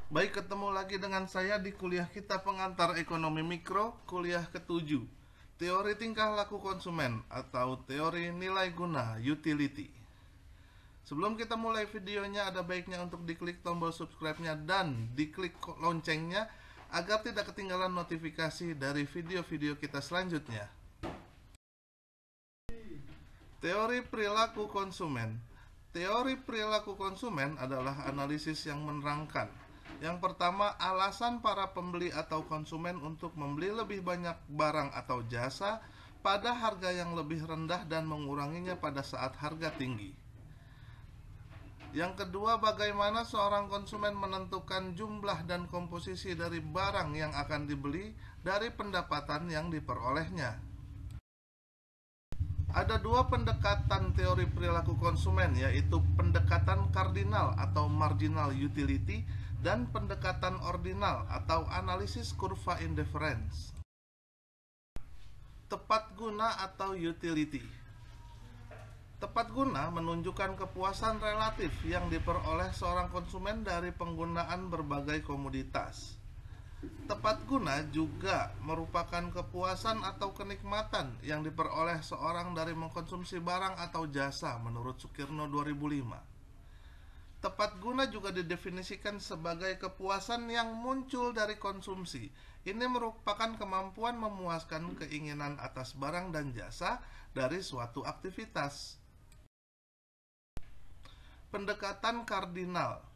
Baik, ketemu lagi dengan saya di kuliah kita pengantar ekonomi mikro, kuliah ke-7, teori tingkah laku konsumen atau teori nilai guna utility. Sebelum kita mulai videonya, ada baiknya untuk diklik tombol subscribe-nya dan diklik loncengnya agar tidak ketinggalan notifikasi dari video-video kita selanjutnya. Teori perilaku konsumen. Teori perilaku konsumen adalah analisis yang menerangkan. Yang pertama, alasan para pembeli atau konsumen untuk membeli lebih banyak barang atau jasa pada harga yang lebih rendah dan menguranginya pada saat harga tinggi. Yang kedua, bagaimana seorang konsumen menentukan jumlah dan komposisi dari barang yang akan dibeli dari pendapatan yang diperolehnya. Ada dua pendekatan teori perilaku konsumen, yaitu pendekatan kardinal atau marginal utility dan pendekatan ordinal atau analisis kurva indifference. Tepat guna atau utility. Tepat guna menunjukkan kepuasan relatif yang diperoleh seorang konsumen dari penggunaan berbagai komoditas. Tepat guna juga merupakan kepuasan atau kenikmatan yang diperoleh seorang dari mengkonsumsi barang atau jasa menurut Sukirno 2005. Tepat guna juga didefinisikan sebagai kepuasan yang muncul dari konsumsi. Ini merupakan kemampuan memuaskan keinginan atas barang dan jasa dari suatu aktivitas. Pendekatan kardinal.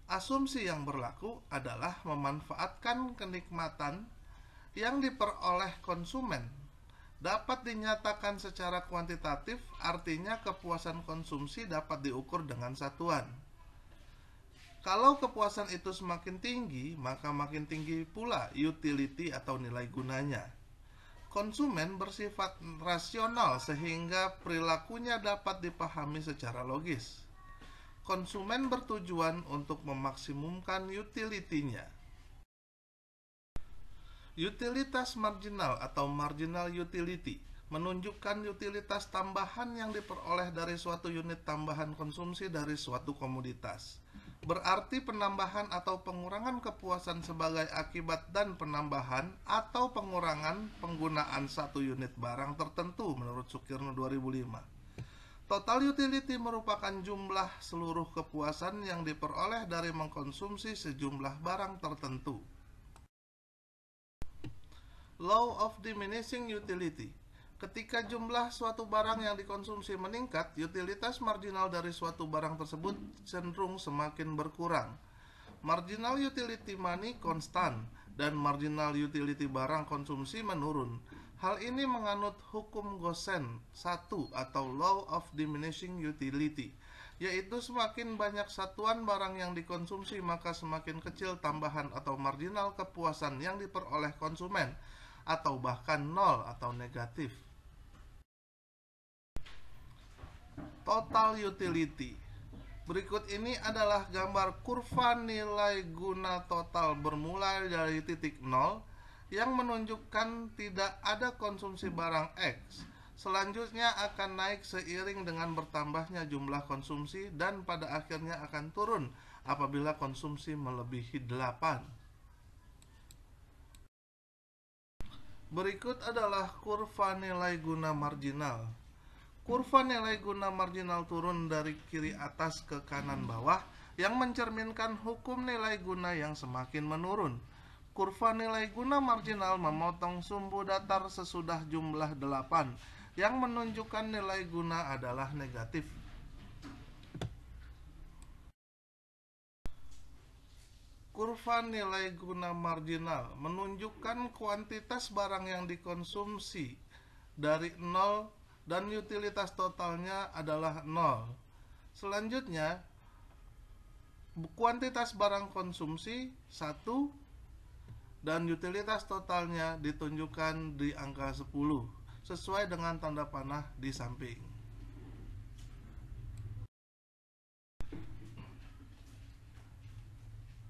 Asumsi yang berlaku adalah memanfaatkan kenikmatan yang diperoleh konsumen dapat dinyatakan secara kuantitatif, artinya kepuasan konsumsi dapat diukur dengan satuan. Kalau kepuasan itu semakin tinggi, maka makin tinggi pula utility atau nilai gunanya. Konsumen bersifat rasional sehingga perilakunya dapat dipahami secara logis. Konsumen bertujuan untuk memaksimumkan utility-nya. Utilitas marginal atau marginal utility menunjukkan utilitas tambahan yang diperoleh dari suatu unit tambahan konsumsi dari suatu komoditas. Berarti penambahan atau pengurangan kepuasan sebagai akibat dan penambahan atau pengurangan penggunaan satu unit barang tertentu menurut Sukirno 2005. Total utility merupakan jumlah seluruh kepuasan yang diperoleh dari mengkonsumsi sejumlah barang tertentu. Law of diminishing utility. Ketika jumlah suatu barang yang dikonsumsi meningkat, utilitas marginal dari suatu barang tersebut cenderung semakin berkurang. Marginal utility money konstan dan marginal utility barang konsumsi menurun. Hal ini menganut hukum Gosen 1 atau Law of Diminishing Utility, yaitu semakin banyak satuan barang yang dikonsumsi maka semakin kecil tambahan atau marginal kepuasan yang diperoleh konsumen, atau bahkan nol atau negatif. Total utility. Berikut ini adalah gambar kurva nilai guna total bermula dari titik 0 yang menunjukkan tidak ada konsumsi barang X. Selanjutnya akan naik seiring dengan bertambahnya jumlah konsumsi dan pada akhirnya akan turun apabila konsumsi melebihi 8. Berikut adalah kurva nilai guna marginal. Kurva nilai guna marginal turun dari kiri atas ke kanan bawah yang mencerminkan hukum nilai guna yang semakin menurun. Kurva nilai guna marginal memotong sumbu datar sesudah jumlah 8 yang menunjukkan nilai guna adalah negatif. Kurva nilai guna marginal menunjukkan kuantitas barang yang dikonsumsi dari 0 dan utilitas totalnya adalah 0. Selanjutnya, kuantitas barang konsumsi 1 dan utilitas totalnya ditunjukkan di angka 10 sesuai dengan tanda panah di samping.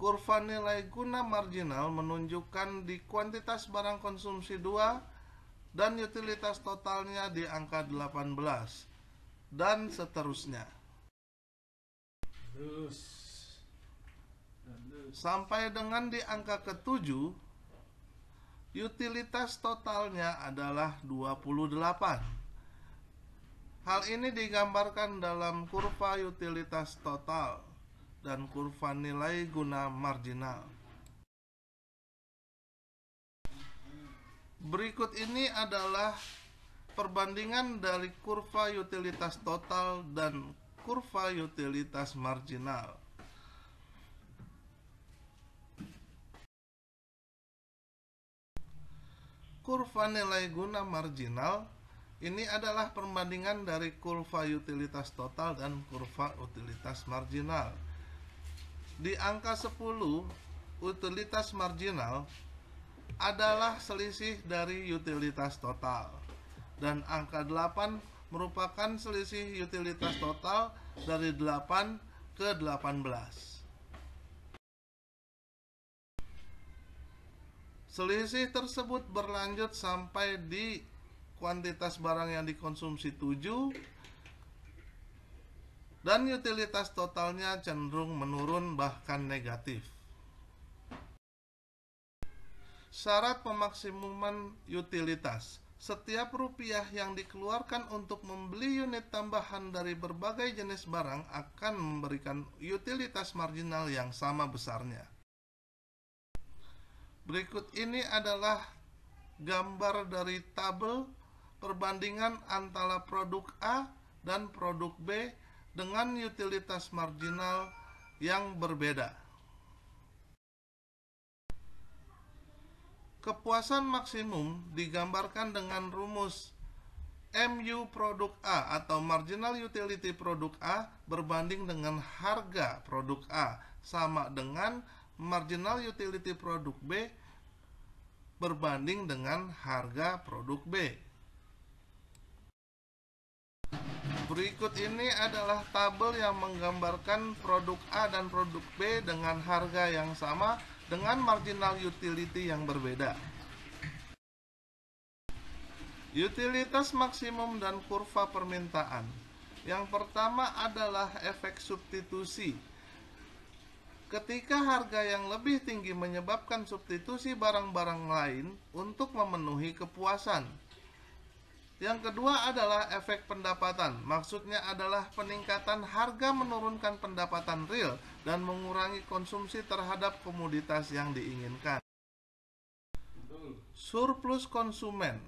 Kurva nilai guna marginal menunjukkan di kuantitas barang konsumsi 2 dan utilitas totalnya di angka 18 dan seterusnya. Terus. sampai dengan di angka ke-7, utilitas totalnya adalah 28. Hal ini digambarkan dalam kurva utilitas total dan kurva nilai guna marginal. Berikut ini adalah perbandingan dari kurva utilitas total dan kurva utilitas marginal. Kurva nilai guna marginal ini adalah perbandingan dari kurva utilitas total dan kurva utilitas marginal. Di angka 10, utilitas marginal adalah selisih dari utilitas total, dan angka 8 merupakan selisih utilitas total dari 8 ke 18. Selisih tersebut berlanjut sampai di kuantitas barang yang dikonsumsi 7, dan utilitas totalnya cenderung menurun bahkan negatif. Syarat pemaksimuman utilitas. Setiap rupiah yang dikeluarkan untuk membeli unit tambahan dari berbagai jenis barang akan memberikan utilitas marginal yang sama besarnya. Berikut ini adalah gambar dari tabel perbandingan antara produk A dan produk B dengan utilitas marginal yang berbeda. Kepuasan maksimum digambarkan dengan rumus MU produk A atau marginal utility produk A berbanding dengan harga produk A sama dengan marginal utility produk B berbanding dengan harga produk B. Berikut ini adalah tabel yang menggambarkan produk A dan produk B dengan harga yang sama dengan marginal utility yang berbeda. Utilitas maksimum dan kurva permintaan. Yang pertama adalah efek substitusi. Ketika harga yang lebih tinggi menyebabkan substitusi barang-barang lain untuk memenuhi kepuasan. Yang kedua adalah efek pendapatan. Maksudnya adalah peningkatan harga menurunkan pendapatan real dan mengurangi konsumsi terhadap komoditas yang diinginkan. Surplus konsumen.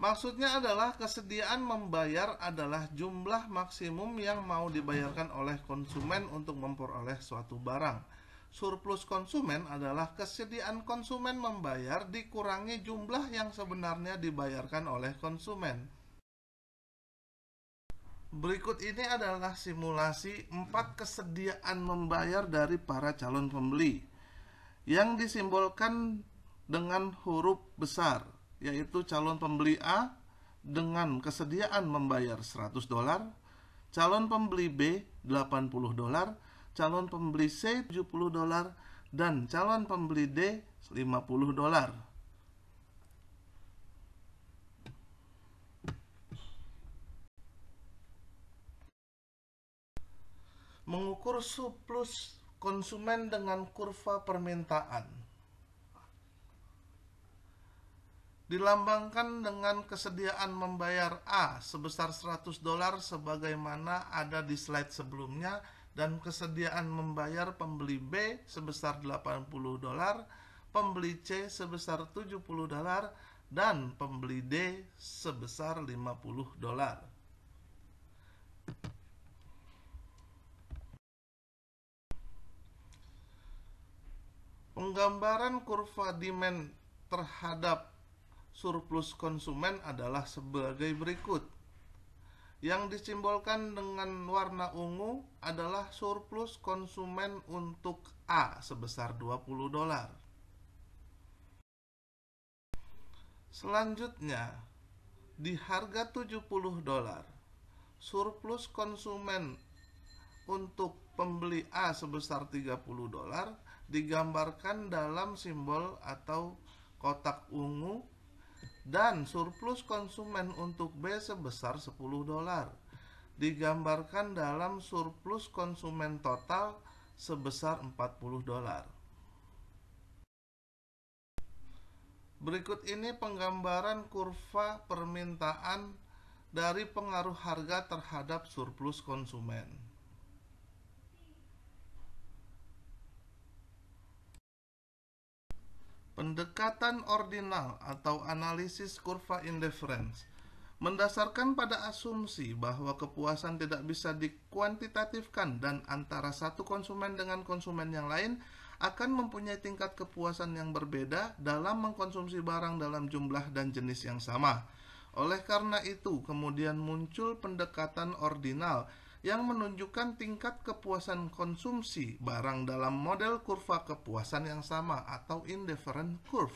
Maksudnya adalah kesediaan membayar adalah jumlah maksimum yang mau dibayarkan oleh konsumen untuk memperoleh suatu barang. Surplus konsumen adalah kesediaan konsumen membayar dikurangi jumlah yang sebenarnya dibayarkan oleh konsumen. Berikut ini adalah simulasi 4 kesediaan membayar dari para calon pembeli yang disimbolkan dengan huruf besar, yaitu calon pembeli A dengan kesediaan membayar $100, calon pembeli B $80, calon pembeli C $70, dan calon pembeli D $50. Mengukur surplus konsumen dengan kurva permintaan. Dilambangkan dengan kesediaan membayar A sebesar $100 sebagaimana ada di slide sebelumnya, dan kesediaan membayar pembeli B sebesar $80, pembeli C sebesar $70, dan pembeli D sebesar $50. Penggambaran kurva demand terhadap surplus konsumen adalah sebagai berikut. Yang disimbolkan dengan warna ungu adalah surplus konsumen untuk A sebesar $20. Selanjutnya, di harga $70, surplus konsumen untuk pembeli A sebesar $30 digambarkan dalam simbol atau kotak ungu, dan surplus konsumen untuk B sebesar $10 digambarkan dalam surplus konsumen total sebesar $40. Berikut ini penggambaran kurva permintaan dari pengaruh harga terhadap surplus konsumen. Pendekatan ordinal atau analisis kurva indifference mendasarkan pada asumsi bahwa kepuasan tidak bisa dikuantitatifkan dan antara satu konsumen dengan konsumen yang lain akan mempunyai tingkat kepuasan yang berbeda dalam mengkonsumsi barang dalam jumlah dan jenis yang sama. Oleh karena itu, kemudian muncul pendekatan ordinal yang menunjukkan tingkat kepuasan konsumsi barang dalam model kurva kepuasan yang sama atau indifferent curve.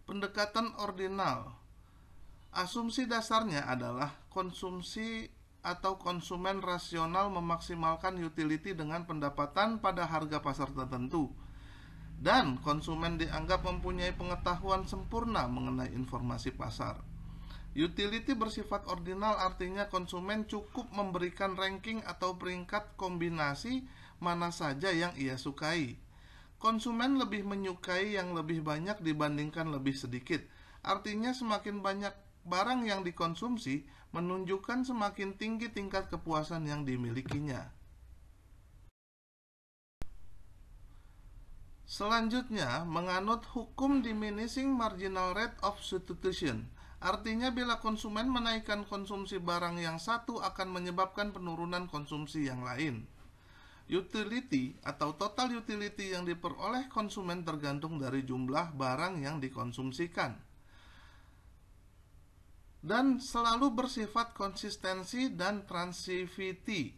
Pendekatan ordinal, asumsi dasarnya adalah konsumsi atau konsumen rasional memaksimalkan utility dengan pendapatan pada harga pasar tertentu, dan konsumen dianggap mempunyai pengetahuan sempurna mengenai informasi pasar. Utility bersifat ordinal artinya konsumen cukup memberikan ranking atau peringkat kombinasi mana saja yang ia sukai. Konsumen lebih menyukai yang lebih banyak dibandingkan lebih sedikit. Artinya semakin banyak barang yang dikonsumsi menunjukkan semakin tinggi tingkat kepuasan yang dimilikinya. Selanjutnya, menganut hukum diminishing marginal rate of substitution. Artinya bila konsumen menaikkan konsumsi barang yang satu akan menyebabkan penurunan konsumsi yang lain. Utility atau total utility yang diperoleh konsumen tergantung dari jumlah barang yang dikonsumsikan, dan selalu bersifat konsistensi dan transitivity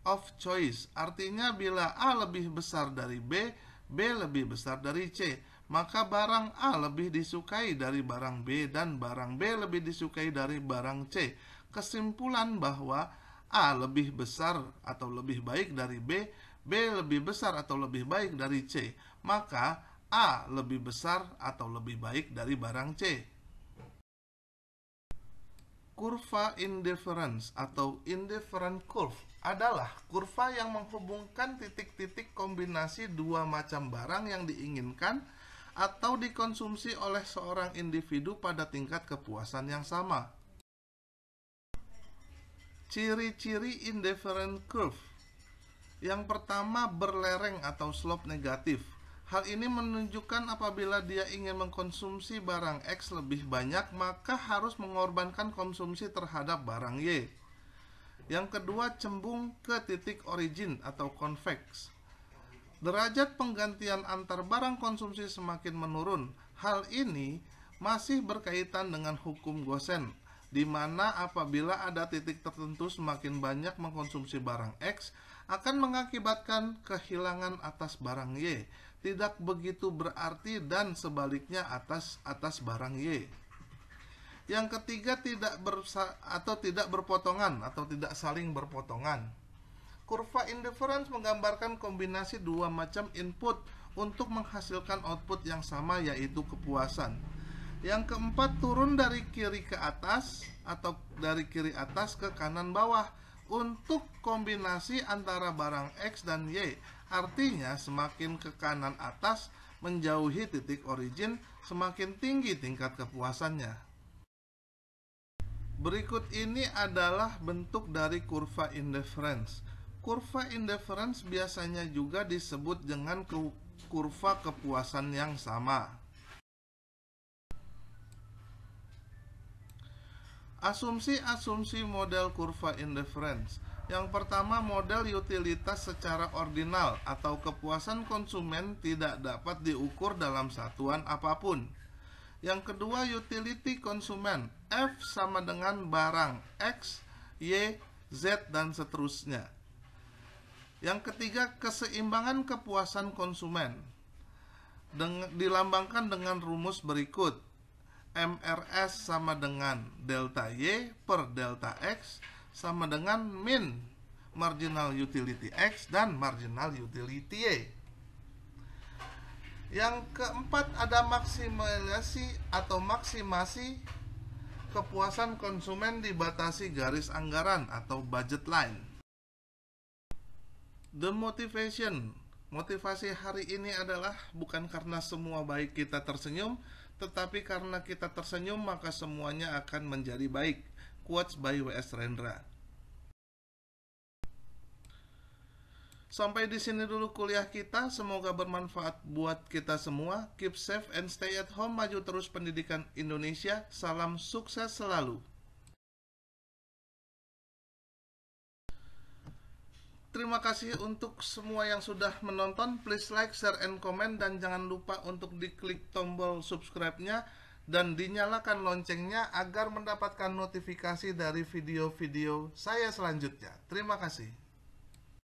of choice. Artinya bila A lebih besar dari B, B lebih besar dari C, maka barang A lebih disukai dari barang B dan barang B lebih disukai dari barang C. Kesimpulan bahwa A lebih besar atau lebih baik dari B, B lebih besar atau lebih baik dari C, maka A lebih besar atau lebih baik dari barang C. Kurva indifference atau indifferent curve adalah kurva yang menghubungkan titik-titik kombinasi dua macam barang yang diinginkan atau dikonsumsi oleh seorang individu pada tingkat kepuasan yang sama. Ciri-ciri indifferent curve. Yang pertama, berlereng atau slope negatif. Hal ini menunjukkan apabila dia ingin mengkonsumsi barang X lebih banyak, maka harus mengorbankan konsumsi terhadap barang Y. Yang kedua, cembung ke titik origin atau convex. Derajat penggantian antar barang konsumsi semakin menurun. Hal ini masih berkaitan dengan hukum Gosen, di mana apabila ada titik tertentu semakin banyak mengkonsumsi barang X akan mengakibatkan kehilangan atas barang Y. Tidak begitu berarti dan sebaliknya atas barang Y. Yang ketiga, tidak berpotongan atau tidak saling berpotongan. Kurva indifference menggambarkan kombinasi dua macam input untuk menghasilkan output yang sama, yaitu kepuasan. Yang keempat, turun dari kiri ke atas atau dari kiri atas ke kanan bawah untuk kombinasi antara barang X dan Y. Artinya semakin ke kanan atas menjauhi titik origin, semakin tinggi tingkat kepuasannya. Berikut ini adalah bentuk dari kurva indifference. Kurva indifference biasanya juga disebut dengan kurva kepuasan yang sama. Asumsi-asumsi model kurva indifference. Yang pertama, model utilitas secara ordinal atau kepuasan konsumen tidak dapat diukur dalam satuan apapun. Yang kedua, utility konsumen. F sama dengan barang X, Y, Z, dan seterusnya. Yang ketiga, keseimbangan kepuasan konsumen dilambangkan dengan rumus berikut. MRS sama dengan delta Y per delta X sama dengan min marginal utility X dan marginal utility Y. Yang keempat, ada maksimasi atau maksimasi kepuasan konsumen dibatasi garis anggaran atau budget line. The motivation. Motivasi hari ini adalah bukan karena semua baik kita tersenyum, tetapi karena kita tersenyum maka semuanya akan menjadi baik. Quotes by W.S. Rendra. Sampai di sini dulu kuliah kita, semoga bermanfaat buat kita semua. Keep safe and stay at home, maju terus pendidikan Indonesia. Salam sukses selalu. Terima kasih untuk semua yang sudah menonton. Please like, share, and comment. Dan jangan lupa untuk diklik tombol subscribe-nya dan dinyalakan loncengnya agar mendapatkan notifikasi dari video-video saya selanjutnya. Terima kasih.